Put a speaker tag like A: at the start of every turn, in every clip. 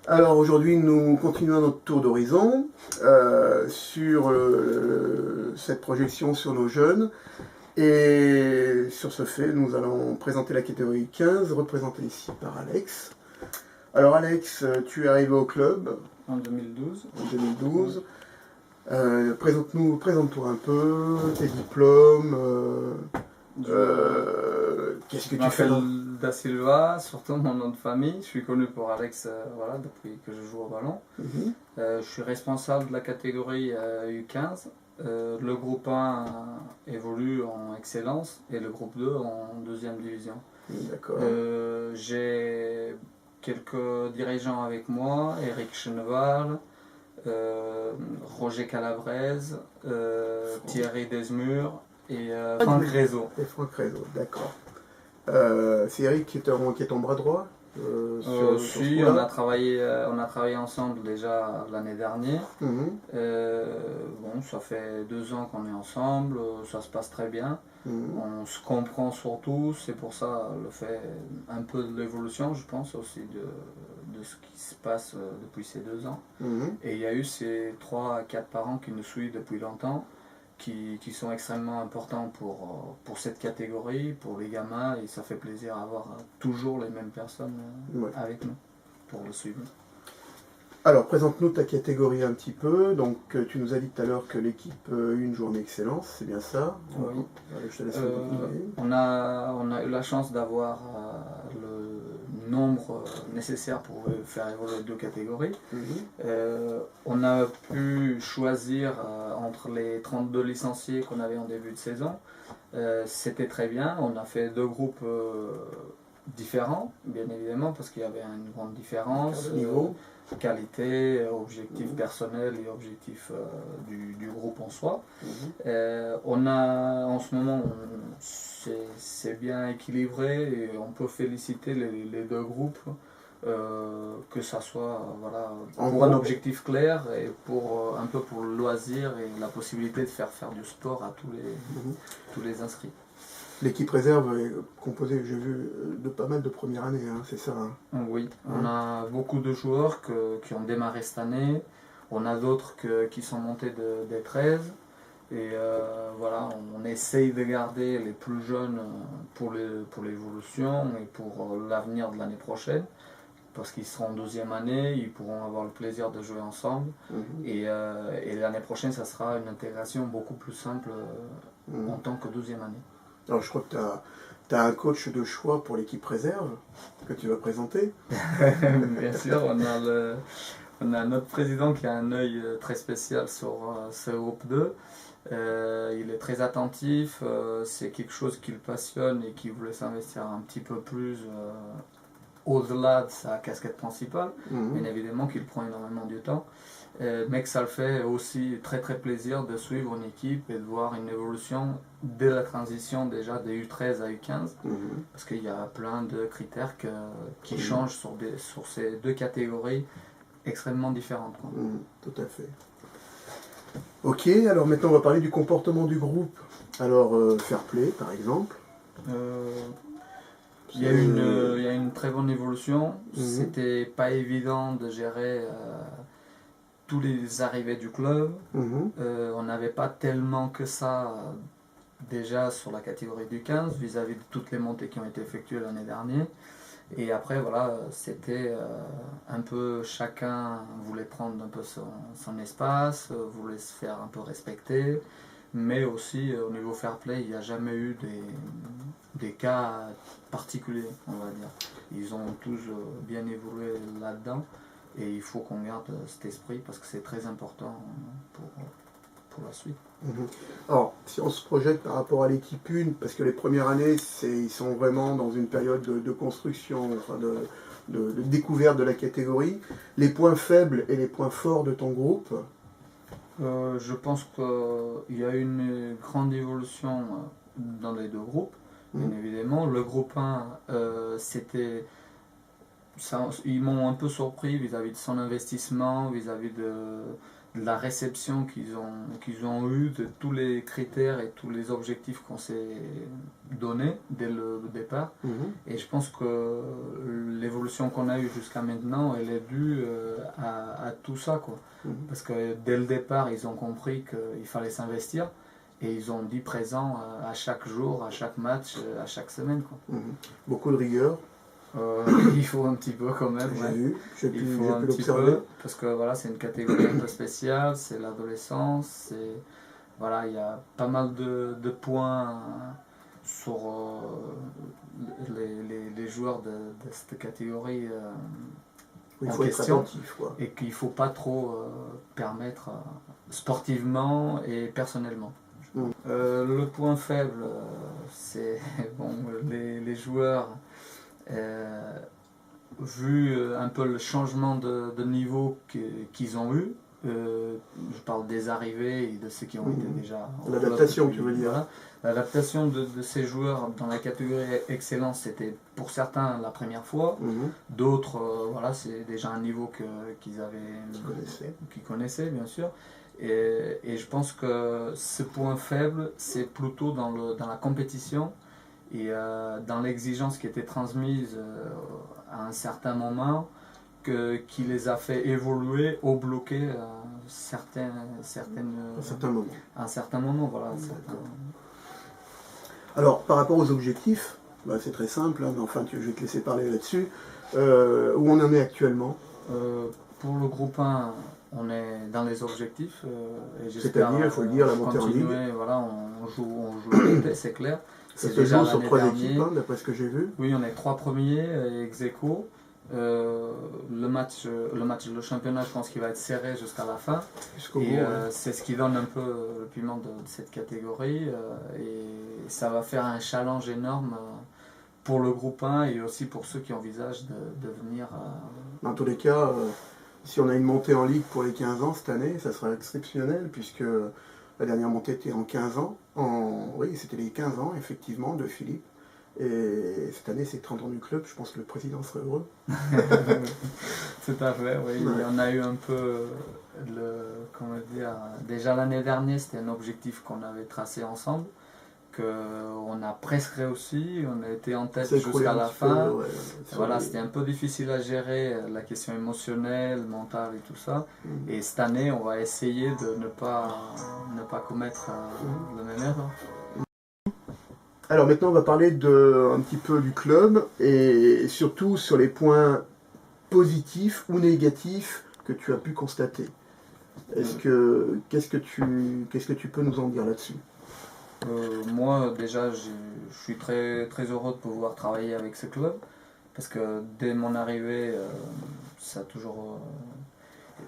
A: Alors aujourd'hui, nous continuons notre tour d'horizon sur cette projection sur nos jeunes. Et sur ce fait, nous allons présenter la catégorie 15, représentée ici par Alex. Alors Alex, tu es arrivé au club
B: En 2012.
A: en 2012. Présente-toi un peu, tes diplômes, qu'est-ce que
B: Je
A: tu fais
B: m'appelle Da Silva, surtout mon nom de famille. Je suis connu pour Alex voilà, depuis que je joue au ballon.
A: Mhm.
B: Je suis responsable de la catégorie U15. Le groupe 1 évolue en excellence et le groupe 2 en deuxième division.
A: D'accord.
B: J'ai quelques dirigeants avec moi, Eric Cheneval, Roger Calabrese, Thierry Desmures et Franck Rézeau.
A: Et Franck Rézeau, d'accord. C'est Eric qui est ton bras droit sur
B: Si,
A: ce
B: on
A: coup-là.
B: on a travaillé ensemble déjà l'année dernière.
A: Mhm.
B: Bon, ça fait 2 ans qu'on est ensemble, ça se passe très bien.
A: Mhm.
B: On se comprend surtout, c'est pour ça le fait un peu de l'évolution, je pense aussi de ce qui se passe depuis ces 2 ans.
A: Mhm.
B: Et il y a eu ces 3 à 4 parents qui nous suivent depuis longtemps, qui sont extrêmement importants pour cette catégorie, pour les gamins, et ça fait plaisir d'avoir toujours les mêmes personnes
A: Ouais.
B: avec nous pour le suivre.
A: Alors, présente-nous ta catégorie un petit peu. Donc, tu nous as dit tout à l'heure que l'équipe a eu une journée excellence, c'est bien ça?
B: Oui.
A: Je te laisse continuer.
B: On a eu la chance d'avoir le nombre nécessaire pour faire évoluer 2 catégories.
A: Mhm.
B: On a pu choisir entre les 32 licenciés qu'on avait en début de saison. C'était très bien. On a fait 2 groupes différents, bien évidemment, parce qu'il y avait une grande différence.
A: Niveau.
B: Qualité, objectifs personnels et objectifs du groupe en soi.
A: Mhm.
B: On a en ce moment, c'est bien équilibré et on peut féliciter les 2 groupes, que ça soit voilà, pour un objectif clair et pour un peu pour le loisir et la possibilité de faire du sport à tous les inscrits.
A: L'équipe réserve est composée, j'ai vu, de pas mal de première année, hein, c'est ça, hein?
B: Oui, on a beaucoup de joueurs qui ont démarré cette année. On a d'autres qui sont montés des 13. Et voilà, on essaye de garder les plus jeunes pour l'évolution et pour l'avenir de l'année prochaine. Parce qu'ils seront en deuxième année, ils pourront avoir le plaisir de jouer ensemble.
A: Mhm.
B: Et l'année prochaine, ça sera une intégration beaucoup plus simple en tant que deuxième année.
A: Alors, je crois que tu as un coach de choix pour l'équipe réserve que tu vas présenter.
B: Bien sûr, on a notre président qui a un œil très spécial sur ce groupe 2. Il est très attentif, c'est quelque chose qui le passionne et qui voulait s'investir un petit peu plus au-delà de sa casquette principale.
A: Mhm.
B: Bien évidemment qu'il prend énormément du temps, mais que ça le fait aussi très très plaisir de suivre une équipe et de voir une évolution dès la transition déjà de U13 à U15,
A: Mhm.
B: parce qu'il y a plein de critères qui changent sur ces 2 catégories extrêmement différentes.
A: Mhm. Tout à fait. Ok, alors maintenant on va parler du comportement du groupe. Alors, fair play par exemple.
B: Il y a une très bonne évolution. C'était pas évident de gérer tous les arrivées du club.
A: Mhm.
B: On n'avait pas tellement que ça déjà sur la catégorie du 15 vis-à-vis de toutes les montées qui ont été effectuées l'année dernière. Et après, voilà, c'était un peu chacun voulait prendre un peu son espace, voulait se faire un peu respecter. Mais aussi au niveau fair play, il n'y a jamais eu des cas particuliers, on va dire. Ils ont tous bien évolué là-dedans et il faut qu'on garde cet esprit parce que c'est très important pour la suite.
A: Mhm. Alors, si on se projette par rapport à l'équipe 1, parce que les premières années, ils sont vraiment dans une période de construction, enfin de découverte de la catégorie, les points faibles et les points forts de ton groupe.
B: Je pense qu'il y a une grande évolution dans les 2 groupes, bien évidemment. Le groupe 1, ils m'ont un peu surpris vis-à-vis de son investissement, vis-à-vis de la réception qu'ils ont eu, de tous les critères et tous les objectifs qu'on s'est donnés dès le départ. Et je pense que l'évolution qu'on a eue jusqu'à maintenant, elle est due à tout ça, quoi. Parce que dès le départ, ils ont compris qu'il fallait s'investir et ils ont dit présent à chaque jour, à chaque match, à chaque semaine, quoi.
A: Beaucoup de rigueur.
B: Il faut un petit peu quand même.
A: J'ai pu
B: l'observer. Parce que voilà, c'est une catégorie un peu spéciale, c'est l'adolescence, voilà, il y a pas mal de points sur les joueurs de cette catégorie
A: il faut être attentif, quoi.
B: Et qu'il ne faut pas trop permettre sportivement et personnellement. Le point faible, c'est bon, les joueurs. Vu un peu le changement de niveau qu'ils ont eu, je parle des arrivées et de ceux qui ont été déjà...
A: L'adaptation, tu veux dire.
B: Voilà. L'adaptation de ces joueurs dans la catégorie excellence, c'était pour certains la première fois. D'autres, voilà, c'est déjà un niveau qu'ils connaissaient, bien sûr. Et je pense que ce point faible, c'est plutôt dans la compétition et dans l'exigence qui était transmise à un certain moment, qui les a fait évoluer ou bloquer à un certain moment. Voilà,
A: Alors, par rapport aux objectifs, c'est très simple, hein, mais enfin, je vais te laisser parler là-dessus. Où on en est actuellement?
B: Pour le groupe 1, on est dans les objectifs.
A: C'est-à-dire, il faut le dire, la montée en ligue.
B: Voilà, on joue l'été, c'est clair.
A: Ça se joue sur 3 équipes, hein, d'après ce que j'ai vu.
B: Oui, on est 3 premiers ex aequo. Le championnat, je pense qu'il va être serré jusqu'à la fin. C'est ce qui donne un peu le piment de cette catégorie. Et ça va faire un challenge énorme pour le groupe 1 et aussi pour ceux qui envisagent de venir.
A: Dans tous les cas, si on a une montée en ligue pour les 15 ans cette année, ça sera exceptionnel puisque la dernière montée était en 15 ans. Oui, c'était les 15 ans, effectivement, de Philippe. Et cette année, c'est 30 ans du club. Je pense que le président serait heureux.
B: Tout à fait, oui. Ouais. Il y en a eu un peu, comment dire, déjà l'année dernière, c'était un objectif qu'on avait tracé ensemble, qu'on a presque réussi. On a été en tête jusqu'à la fin. Voilà, c'était un peu difficile à gérer, la question émotionnelle, mentale et tout ça. Et cette année, on va essayer de ne pas commettre la même erreur.
A: Alors maintenant, on va parler un petit peu du club et surtout sur les points positifs ou négatifs que tu as pu constater. Qu'est-ce que tu peux nous en dire là-dessus?
B: Moi, déjà, je suis très, très heureux de pouvoir travailler avec ce club parce que dès mon arrivée, ça a toujours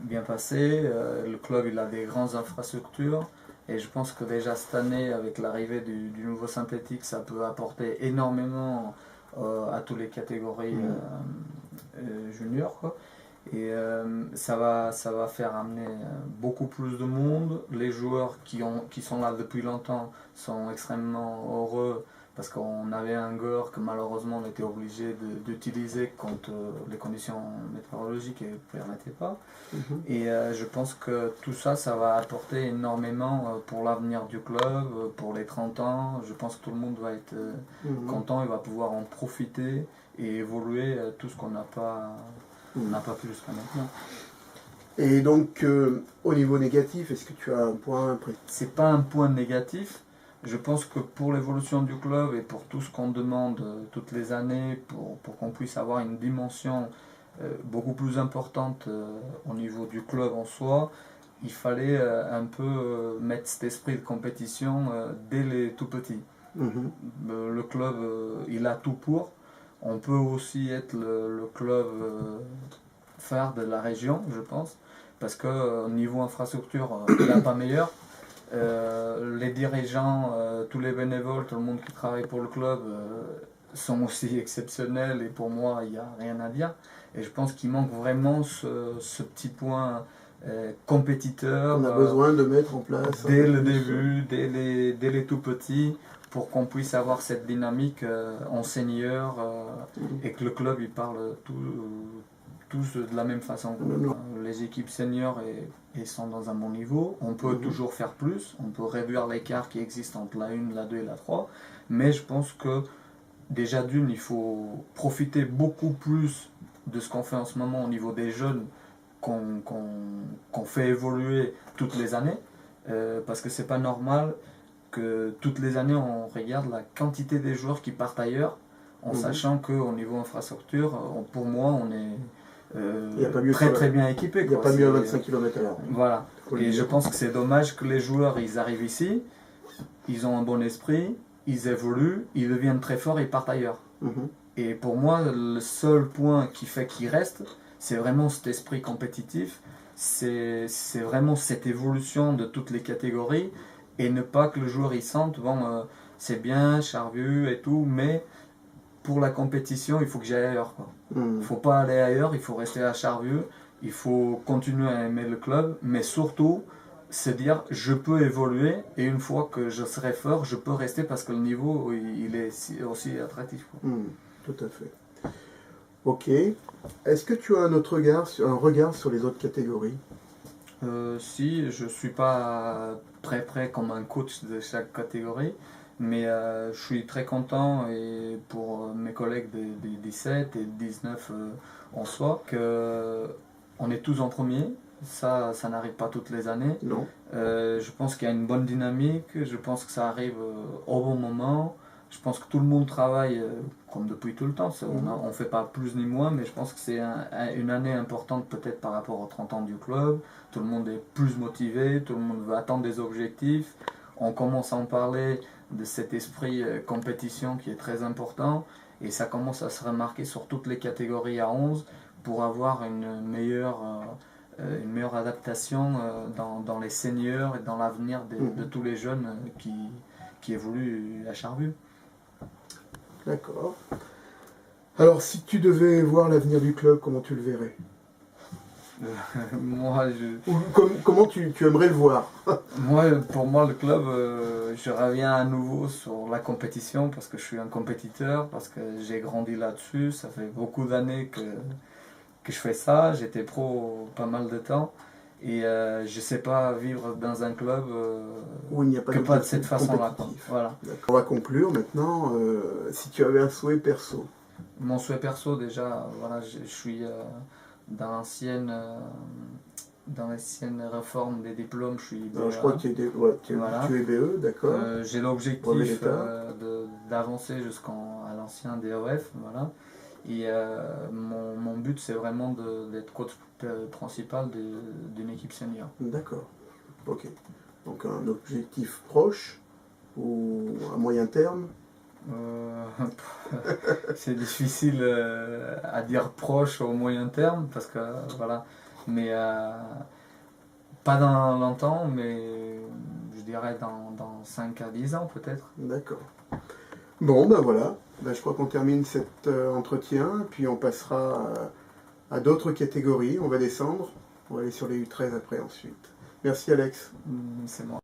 B: bien passé. Le club, il a des grandes infrastructures. Et je pense que déjà cette année, avec l'arrivée du nouveau synthétique, ça peut apporter énormément à toutes les catégories juniors, quoi. Et ça va faire amener beaucoup plus de monde. Les joueurs qui sont là depuis longtemps sont extrêmement heureux parce qu'on avait un gore que malheureusement on était obligé d'utiliser quand les conditions météorologiques ne permettaient pas. Et je pense que tout ça, ça va apporter énormément pour l'avenir du club, pour les 30 ans. Je pense que tout le monde va être content et va pouvoir en profiter et évoluer tout ce qu'on n'a pas pu jusqu'à maintenant.
A: Et donc, au niveau négatif, est-ce que tu as un point précis?
B: C'est pas un point négatif. Je pense que pour l'évolution du club et pour tout ce qu'on demande toutes les années, pour qu'on puisse avoir une dimension beaucoup plus importante au niveau du club en soi, il fallait un peu mettre cet esprit de compétition dès les tout petits. Le club, il a tout pour. On peut aussi être le club phare de la région, je pense, parce qu'au niveau infrastructure, il n'y a pas meilleur. Les dirigeants, tous les bénévoles, tout le monde qui travaille pour le club sont aussi exceptionnels et pour moi il n'y a rien à dire. Et je pense qu'il manque vraiment ce petit point compétiteur.
A: On a besoin de mettre en place
B: dès le début, dès les tout petits, pour qu'on puisse avoir cette dynamique en senior et que le club il parle tous de la même façon.
A: Non.
B: Les équipes seniors sont dans un bon niveau. On peut toujours faire plus. On peut réduire l'écart qui existe entre la 1, la 2 et la 3. Mais je pense que déjà d'une, il faut profiter beaucoup plus de ce qu'on fait en ce moment au niveau des jeunes qu'on fait évoluer toutes les années. Parce que c'est pas normal que toutes les années on regarde la quantité des joueurs qui partent ailleurs en sachant qu'au niveau infrastructure, pour moi, on est très bien équipé.
A: Il n'y a pas mieux à 25 km/h.
B: Voilà. Et je pense que c'est dommage que les joueurs ils arrivent ici, ils ont un bon esprit, ils évoluent, ils deviennent très forts et ils partent ailleurs. Et pour moi, le seul point qui fait qu'ils restent, c'est vraiment cet esprit compétitif, c'est vraiment cette évolution de toutes les catégories et ne pas que le joueur il sente, bon, c'est bien, Charvieux et tout, mais pour la compétition, il faut que j'aille ailleurs. Il ne faut pas aller ailleurs, il faut rester à Charvieux, il faut continuer à aimer le club, mais surtout se dire je peux évoluer et une fois que je serai fort, je peux rester parce que le niveau il est aussi attractif.
A: Tout à fait. Ok. Est-ce que tu as un regard sur les autres catégories?
B: Si, je ne suis pas très près comme un coach de chaque catégorie, mais je suis très content et pour mes collègues des 17 et 19 en soi, qu'on est tous en premier. Ça n'arrive pas toutes les années.
A: Non.
B: Je pense qu'il y a une bonne dynamique, je pense que ça arrive au bon moment. Je pense que tout le monde travaille comme depuis tout le temps. On ne fait pas plus ni moins, mais je pense que c'est une année importante peut-être par rapport aux 30 ans du club. Tout le monde est plus motivé, tout le monde veut atteindre des objectifs. On commence à en parler de cet esprit compétition qui est très important et ça commence à se remarquer sur toutes les catégories à 11 pour avoir une meilleure adaptation dans les seniors et dans l'avenir de tous les jeunes qui évoluent à Charvieux.
A: D'accord. Alors, si tu devais voir l'avenir du club, comment tu le verrais? Comment tu aimerais le voir?
B: Pour moi, le club, je reviens à nouveau sur la compétition parce que je suis un compétiteur, parce que j'ai grandi là-dessus. Ça fait beaucoup d'années que je fais ça. J'étais pro pas mal de temps. Et je ne sais pas vivre dans un club
A: où il n'y a pas
B: de cette façon-là. Voilà.
A: On va conclure maintenant. Si tu avais un souhait perso.
B: Mon souhait perso, déjà, voilà, je suis dans l'ancienne réforme des diplômes, je suis BE.
A: Je crois que tu es BE, d'accord.
B: J'ai l'objectif d'avancer jusqu'à l'ancien DOF. Voilà. Et mon but, c'est vraiment d'être coach principal d'une équipe senior.
A: D'accord. Ok. Donc un objectif proche ou à moyen terme?
B: C'est difficile à dire proche ou au moyen terme parce que voilà. Mais pas dans longtemps, mais je dirais dans 5 à 10 ans peut-être.
A: D'accord. Bon, ben voilà. Je crois qu'on termine cet entretien, puis on passera à d'autres catégories. On va descendre, on va aller sur les U13 après ensuite. Merci Alex.
B: C'est moi.